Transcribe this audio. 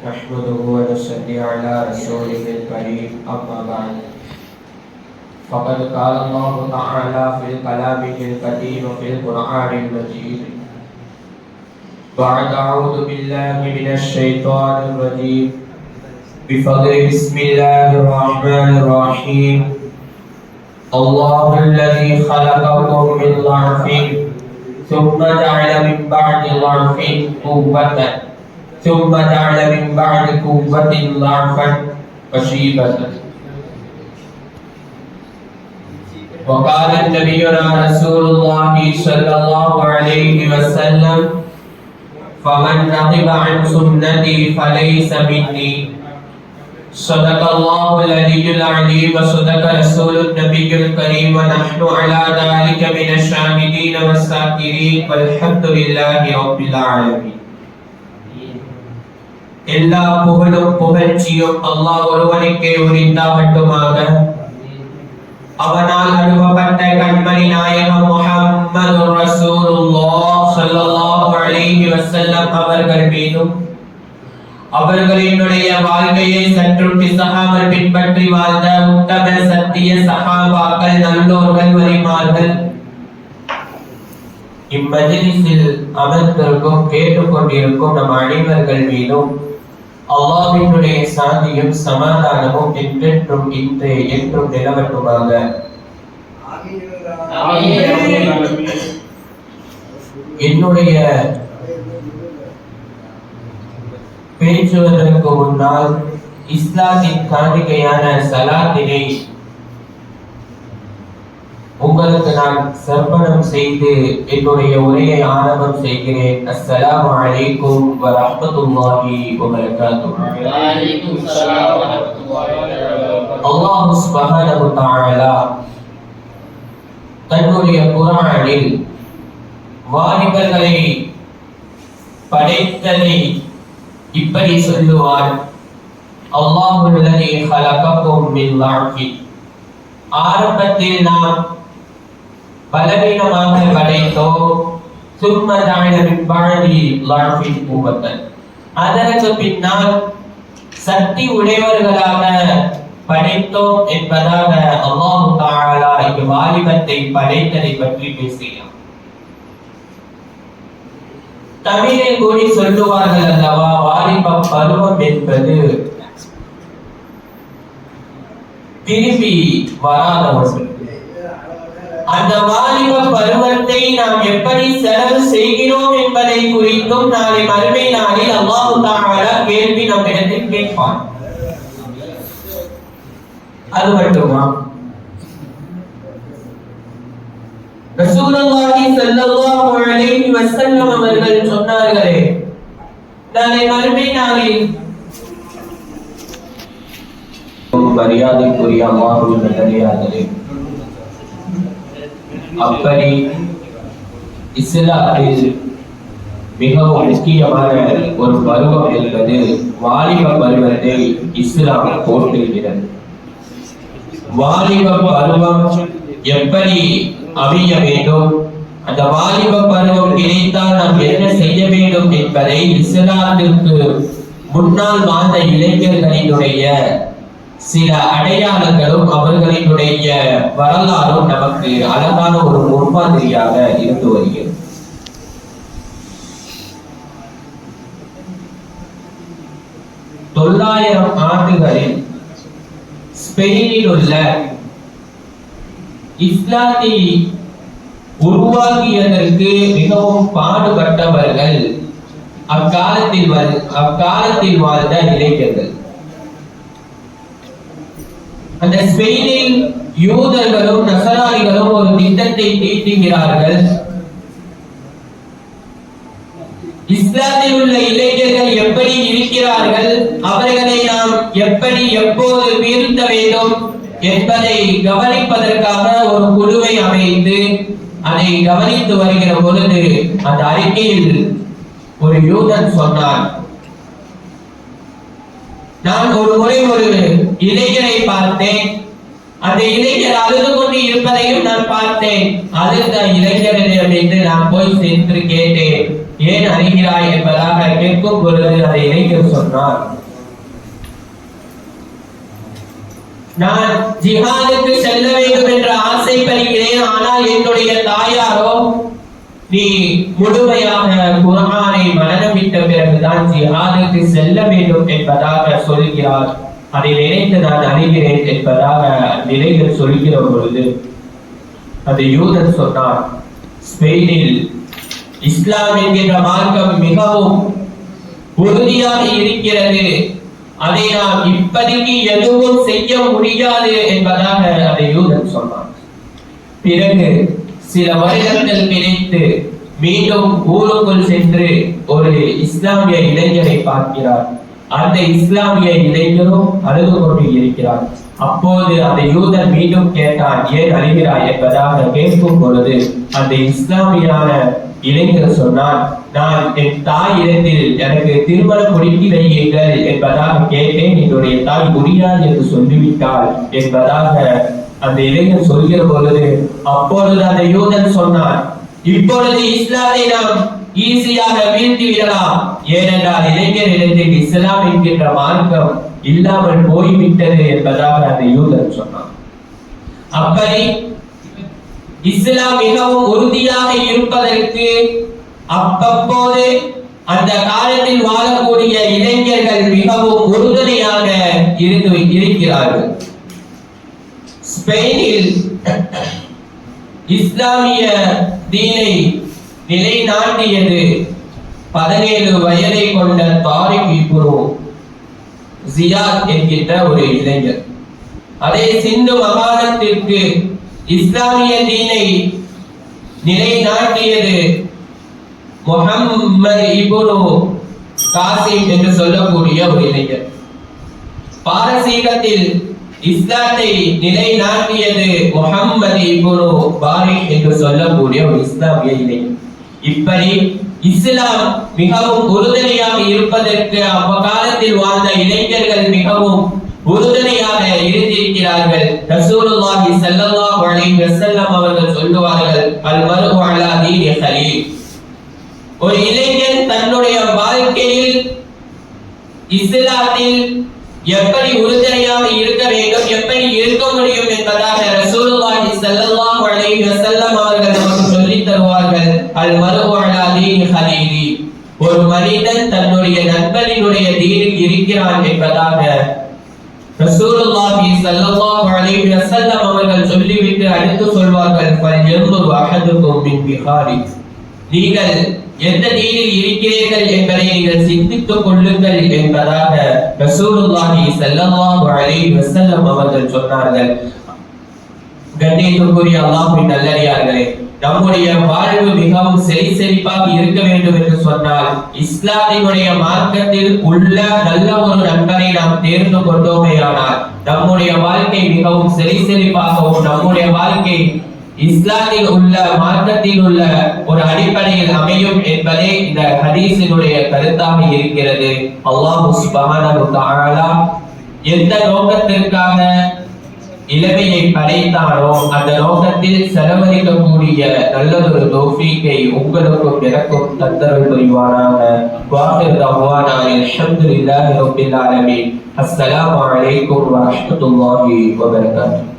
نحمده ونصلي على رسوله الكريم أما بعد فقد قال الله تعالى في كلامه القديم وفي القرآن المجيد بعد أعوذ بالله من الشيطان الرجيم بفضل بسم الله الرحمن الرحيم الله الذي خلقكم من ضعف ثم جعل من بعد ضعف قوة ثم جعل من بعد قوة ضعفا وشيبة وقال نبينا رسول الله صلى الله عليه وسلم فمن رغب عن سنتي فليس مني صدق الله العلي العظيم وصدق رسول النبي الكريم ونحن على ذلك من الشاهدين والشاكرين والحمد لله رب العالمين. எல்லா புகழும் புகழ்ச்சியும் அல்லாஹ் ஒருவனுக்கே உரித்தாகட்டுமாக. அவனால் அனுப்பப்பட்ட கண்மணி நாயகம் முஹம்மது ரசூலுல்லாஹ் ஸல்லல்லாஹு அலைஹி வஸல்லம் அவர்கள் மீதும் அவர்களினுடைய வாழ்க்கையை சற்றும் பிசகாமல் பின்பற்றி வாழ்ந்த உத்தம சத்திய சஹாபாக்கள் நல்லோர்கள் வலிமார்கள் இம்மஜ்லிஸில் அமர்ந்திருக்கும் கேட்டுக்கொண்டிருக்கும் நம் அனைவர்கள் மீதும் அல்லாஹ்வினுடைய சாந்தியும் சமாதானமும் என்றென்றும் இன்றே என்றும் நிலவட்டுமாக. என்னுடைய பேசுவதற்கு முன்னால் இஸ்லாத்தின் காணிக்கையான சலாத்தினை உங்களுக்கு நான் சர்ப்பணம் செய்து என்னுடைய உரையை ஆரம்பம் செய்கிறேன். அஸ்ஸலாமு அலைக்கும் வரஹ்மத்துல்லாஹி வபரகாத்துஹு. வஅலைக்கும் ஸலாம் வரஹ்மத்துல்லாஹி வபரகாத்துஹு. அல்லாஹ் சுப்ஹானஹு வ தஆலா தன்னுடைய குர்ஆனில் வாலிபர்களை படைத்ததை இப்படி சொல்லுவார். அல்லாஹுல்லதி ஹலககும் மின் ضعف. ஆரம்பத்தில் நாம் பலவீனமாக படைத்தோம். ثم جعل من بعد ضعف قوة. அதற்கு பின்னால் சக்தி உடையவர்களாக படைத்தோம் என்பதாக அல்லாஹ் தஆலா இந்த வாலிபத்தை படைத்ததை பற்றி பேசுகிறார். தமிழில் கூறி சொல்லுவார்கள் அல்லவா, வாலிப பருவம் என்பது திரும்பி வராத ஒன்று. அந்த வாலிப பருவத்தை நாம் எப்படி செலவு செய்கிறோம் என்பதை குறித்தும் நாளை மறுமை நாளில் அல்லாஹ் தஆலா கேள்வி நம்மிடத்தில் கேட்பான். அது மட்டுமா, ரசூலுல்லாஹி ஸல்லல்லாஹு அலைஹி வஸல்லம் அவர்கள் சொன்னார்களே, நாளை மறுமை நாளில் மரியாதைக்குரிய அல்லாஹ்வின் நல்லடியார்களே, அப்படி இஸ்லாத்தில் மிகவும் முக்கியமான ஒரு பருவம் என்பது வாலிப பருவத்தை இஸ்லாம் போற்றுகிறது. வாலிப பருவம் எப்படி அமைய வேண்டும், அந்த வாலிப பருவம் கிடைத்தால் நாம் என்ன செய்ய வேண்டும் என்பதை இஸ்லாத்திற்கு முன்னால் வாழ்ந்த இளைஞர்களினுடைய சில அடையாளங்களும் அவர்களினுடைய வரலாறும் நமக்கு அழகான ஒரு முன்மாதிரியாக இருந்து வருகிறது. தொள்ளாயிரம் ஆண்டுகளில் ஸ்பெயினில் உள்ள இஸ்லாத்தை உருவாக்கியதற்கு மிகவும் பாடுபட்டவர்கள் அக்காலத்தில் வாழ்ந்த இளைஞர்கள். அந்த ஸ்பெயினில் யூதர்களும் நசராணிகளும் ஒரு திட்டத்தை தீட்டுகிறார்கள். இஸ்லாத்தில் உள்ள இளைஞர்கள் எப்படி இருக்கிறார்கள், அவர்களை நாம் எப்படி எப்போது வீழ்த்த வேண்டும் என்பதை கவனிப்பதற்காக ஒரு குழுவை அமைத்து அதை கவனித்து வருகிற பொழுது அந்த அறிக்கையில் ஒரு யூதன் சொன்னார், நான் ஒரு முறை ஒரு இளைஞரை பார்த்தேன். அந்த இளைஞர் அழுது கொண்டு இருப்பதையும் நான் பார்த்தேன். அழுத இளைஞரிடம் என்று நான் போய் சென்று கேட்டேன், ஏன் அழுகிறாய் என்பதாக கேட்கும் பொழுது அந்த இளைஞர் சொன்னார், நான் ஜிஹாதுக்கு செல்ல வேண்டும் என்ற ஆசைப்படுகிறேன். ஆனால் என்னுடைய தாயாரோ நீ முழுமையாக குர்ஆனை மனனமிட்ட பிறகுதான் ஜிஹாதுக்கு செல்ல வேண்டும் என்பதாக சொல்கிறார். அதை நினைத்து நான் அழுகிறேன் என்பதாக நிலைகள் சொல்கிற பொழுது அந்த யூதன் சொன்னார், ஸ்பெயினில் இஸ்லாம் என்கின்ற மார்க்கம் மிகவும் உறுதியாக இருக்கிறது. அதை நாம் இப்போதைக்கு எதுவும் செய்ய முடியாது என்பதாக அந்த யூதன் சொன்னார். பிறகு சில வருடங்கள் கிடைத்து மீண்டும் ஊருக்குள் சென்று ஒரு இஸ்லாமிய இளைஞரை பார்க்கிறார். அந்த இஸ்லாமிய இளைஞரும் அழுது கொண்டு இருக்கிறார். அப்போது அந்த யூதன் மீண்டும் கேட்டான், ஏன் அழுகிறாய் என்பதாக கேட்கும் பொழுது அந்த இஸ்லாமியான இளைஞர் சொன்னான், நான் என் தாய் இடத்தில் எனக்கு திருமணம் முடித்து வையுங்கள் என்பதாக கேட்டேன். என்னுடைய தாய் முடியாது என்று சொல்லிவிட்டாள் என்பதாக அந்த இளைஞர் சொல்கிற பொழுது அப்பொழுது அந்த யூதன் சொன்னான், இப்பொழுது இஸ்லாத்தை நாம் ஈஸியாக வீழ்த்தி விடலாம். ஏனென்றால் இளைஞரிடத்தில் இஸ்லாம் என்கின்ற மார்க்கம் இல்லாமல் போய்விட்டது என்பதாக அந்த யூதன் சொன்னான். அப்படி இஸ்லாம் மிகவும் உறுதியாக இருப்பதற்கு அப்பப்போது அந்த காலத்தில் வாழக்கூடிய இளைஞர்கள் மிகவும் உறுதுணையாக இருக்கிறார்கள். ஸ்பெயினில் இஸ்லாமிய தீனை நிலைநாட்டியது 17 வயதை கொண்ட தாரிக் இப்னு ஜியாத் என்கின்ற ஒரு இளைஞர். அதே சிந்து மாகாணத்திற்கு இஸ்லாமிய தீனை நிலைநாட்டியது முஹம்மது இப்னு காசிம் என்று சொல்லக்கூடிய ஒரு இளைஞர். பாரசீகத்தில் இஸ்லாத்தை நிலைநாட்டியது முஹம்மது இப்னு பாரிக் என்று சொல்லக்கூடிய ஒரு இஸ்லாமிய இளைஞர். இப்படி இஸ்லாம் மிகவும் உறுதுணையாக இருப்பதற்கு அக்காலத்தில் வாழ்ந்த இளைஞர்கள் மிகவும் உறுதுணையாக இருந்திருக்கிறார்கள். ரசூலுல்லாஹி ஸல்லல்லாஹு அலைஹி வஸல்லம் அவர்கள் சொல்லுவார்கள், அல் மர்உ அலா தீனி கலீல். ஒரு இளைஞன் தன்னுடைய வாழ்க்கையில் இஸ்லாத்தில் எப்படி உறுதுணையாக இருக்க வேண்டும், எப்படி இருக்க முடியும் என்பதாக ரசூலுல்லாஹி ஸல்லல்லாஹு அலைஹி வஸல்லம் அவர்கள் நமக்கு சொல்லித் தருவார்கள், அல் மர்உ அலா தீனி கலீலி. ஒரு மனிதன் தன்னுடைய நண்பனினுடைய தீனில் இருக்கிறான் என்பதாக ரசூலுல்லாஹி ஸல்லல்லாஹு அலைஹி வஸல்லம் அவர்கள் சொல்லிவிட்டு அடுத்து சொல்வார்கள், ஃபல்யன்துர் அஹதுக்கும் மின் பிஹாரி. நீங்கள் எந்த தீனில் இருக்கிறீர்கள் என்பதை நீங்கள் சிந்தித்துக் கொள்ளுங்கள் என்பதாக ரசூலுல்லாஹி ஸல்லல்லாஹு அலைஹி வஸல்லம் அவர்கள் சொன்னார்கள். கண்ணியத்துக்குரிய அல்லாஹ்வின் நல்லடியார்களே, நம்முடைய வாழ்வு மிகவும் செழிப்பாக இருக்க வேண்டும் என்று சொன்னால் இஸ்லாத்தினுடைய மார்க்கத்தில் உள்ள நல்ல ஒரு நண்பரை நாம் தேர்ந்து கொண்டோமேயானால் நம்முடைய வாழ்க்கை மிகவும் செழிப்பாகவும் நம்முடைய வாழ்க்கை இஸ்லாத்தில் உள்ள மார்க்கத்தில் உள்ள ஒரு அடிப்படையில் அமையும் என்பதே இந்த ஹதீஸினுடைய கருத்தாக இருக்கிறது. அல்லாஹ் சுப்ஹானஹு வ தஆலா எந்த நோக்கத்திற்காக இளமையை படைத்தானோ அந்த நோக்கத்தில் செலவழிக்கக்கூடிய நல்லதொரு தௌஃபீக்கை உங்களுக்கும் எனக்கும் தந்தருள் புரிவானாக. வாஹிர் தஅவானா அல்ஹம்துலில்லாஹி ரப்பில் ஆலமீன். அஸ்ஸலாமு அலைக்கும் வ ரஹ்மத்துல்லாஹி வ பரகாத்துஹு.